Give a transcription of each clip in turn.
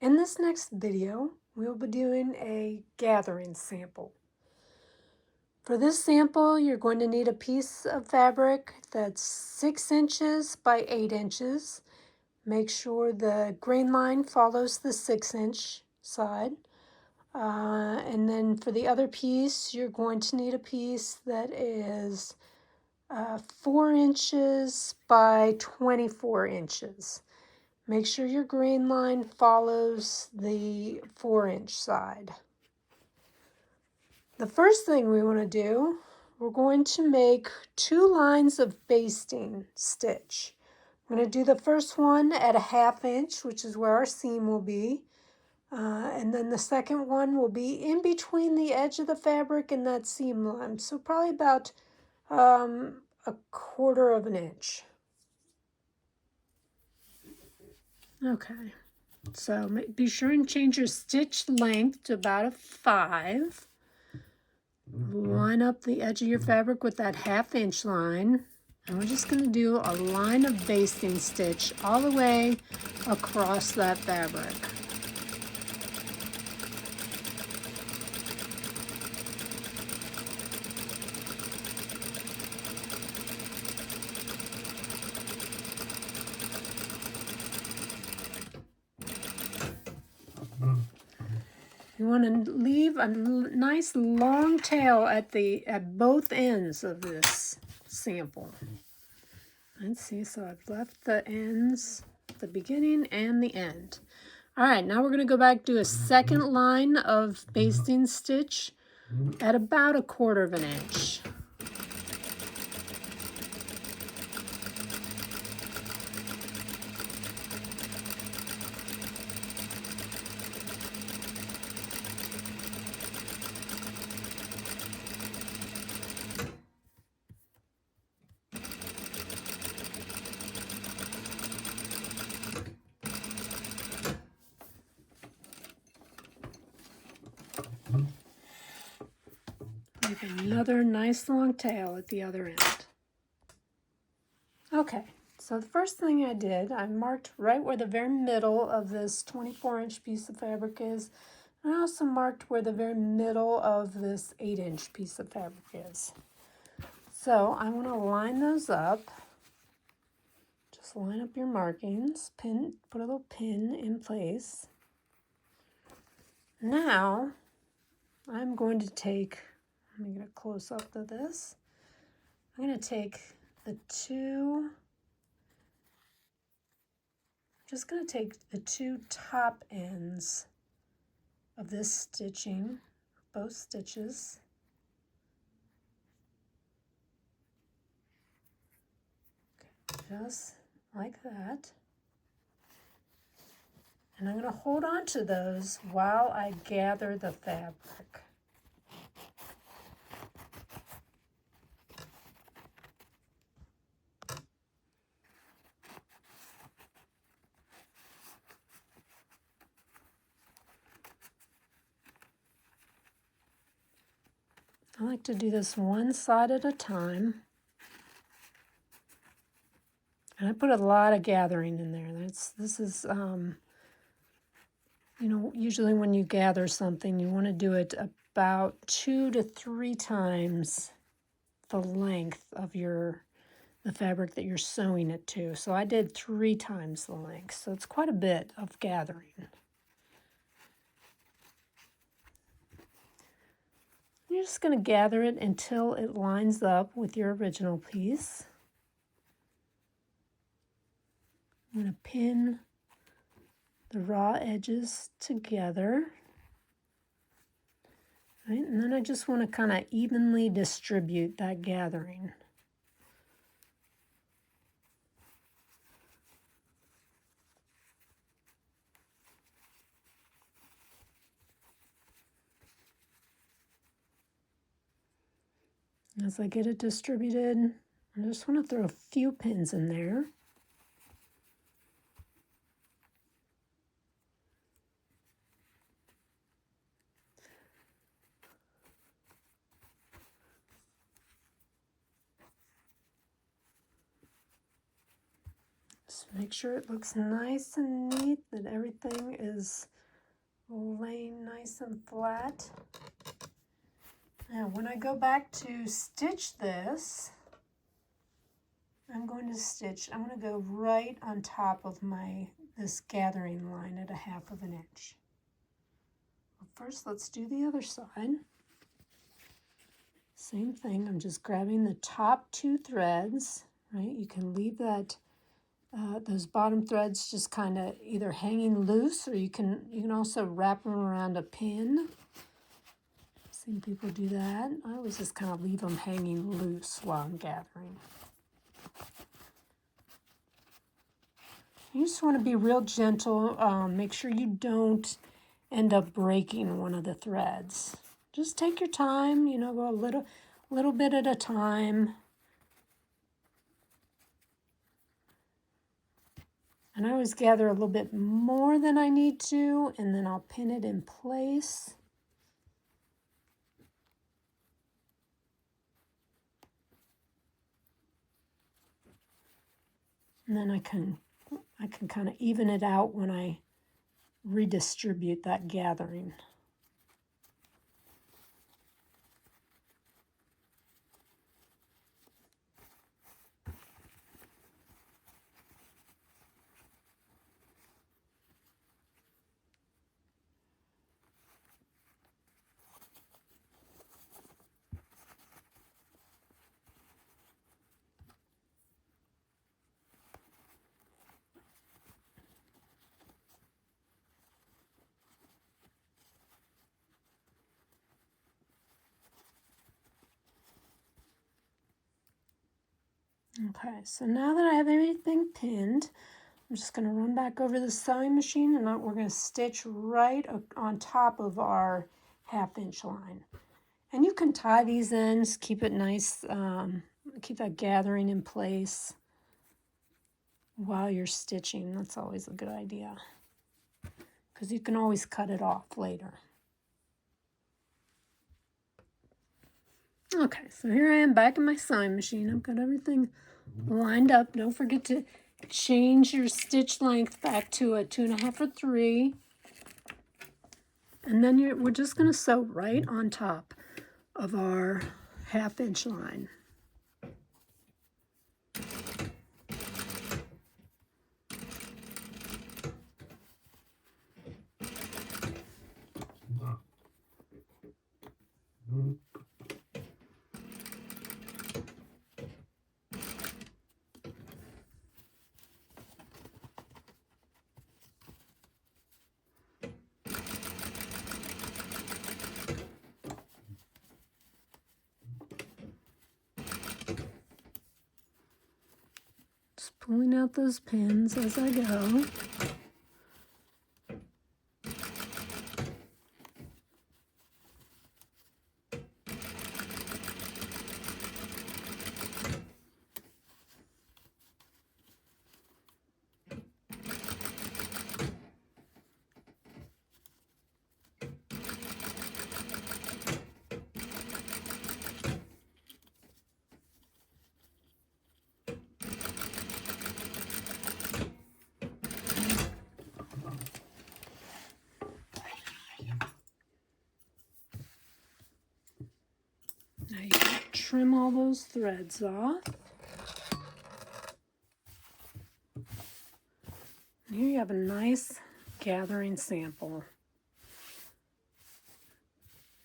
In this next video, we'll be doing a gathering sample. For this sample, you're going to need a piece of fabric that's 6 inches by 8 inches. Make sure the grain line follows the 6-inch side. And then for the other piece, you're going to need a piece that is 4 inches by 24 inches. Make sure your grain line follows the 4-inch side. The first thing we want to do, we're going to make 2 lines of basting stitch. I'm going to do the first one at a 1/2 inch, which is where our seam will be. And then the second one will be in between the edge of the fabric and that seam line. So probably about a 1/4 inch. Okay, so be sure and change your stitch length to about a 5. Line up the edge of your fabric with that 1/2 inch line. And we're just going to do a line of basting stitch all the way across that fabric. You want to leave a nice long tail at both ends of this sample. Let's see, so I've left the ends, the beginning and the end. All right, now we're going to go back, do a second line of basting stitch at about a 1/4 inch. Leave another nice long tail at the other end. Okay, so the first thing I did, I marked right where the very middle of this 24-inch piece of fabric is. And I also marked where the very middle of this 8-inch piece of fabric is. So I want to line those up. Just line up your markings, put a little pin in place. Now I'm going to take, let me get a close up of this. I'm going to take the two top ends of this stitching, both stitches. Okay, just like that. And I'm going to hold on to those while I gather the fabric. I like to do this one side at a time. And I put a lot of gathering in there. This is, usually when you gather something, you want to do it about 2 to 3 times the length of the fabric that you're sewing it to. So I did 3 times the length. So it's quite a bit of gathering. You're just going to gather it until it lines up with your original piece. I'm going to pin the raw edges together. Right? And then I just want to kind of evenly distribute that gathering. As I get it distributed, I just want to throw a few pins in there. Just make sure it looks nice and neat, that everything is laying nice and flat. Now when I go back to stitch this, I'm going to go right on top of this gathering line at 1/2 inch. Well, first let's do the other side. Same thing, I'm just grabbing the top 2 threads, right? You can leave that those bottom threads just kind of either hanging loose, or you can also wrap them around a pin. I've seen people do that. I always just kind of leave them hanging loose while I'm gathering. You just want to be real gentle. Make sure you don't end up breaking one of the threads. Just take your time, go a little bit at a time. And I always gather a little bit more than I need to, and then I'll pin it in place. And then I can kind of even it out when I redistribute that gathering. Okay, so now that I have everything pinned, I'm just going to run back over the sewing machine, and we're going to stitch right on top of our 1/2 inch line. And you can tie these ends, keep it nice, keep that gathering in place while you're stitching. That's always a good idea, because you can always cut it off later. Okay, so here I am back in my sewing machine. I've got everything lined up. Don't forget to change your stitch length back to a 2.5 or 3. And then we're just going to sew right on top of our 1/2 inch line. Just pulling out those pins as I go. Now you can trim all those threads off. And here you have a nice gathering sample.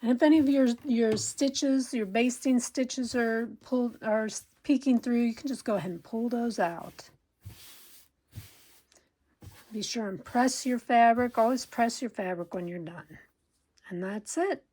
And if any of your stitches, your basting stitches are peeking through, you can just go ahead and pull those out. Be sure and press your fabric. Always press your fabric when you're done. And that's it.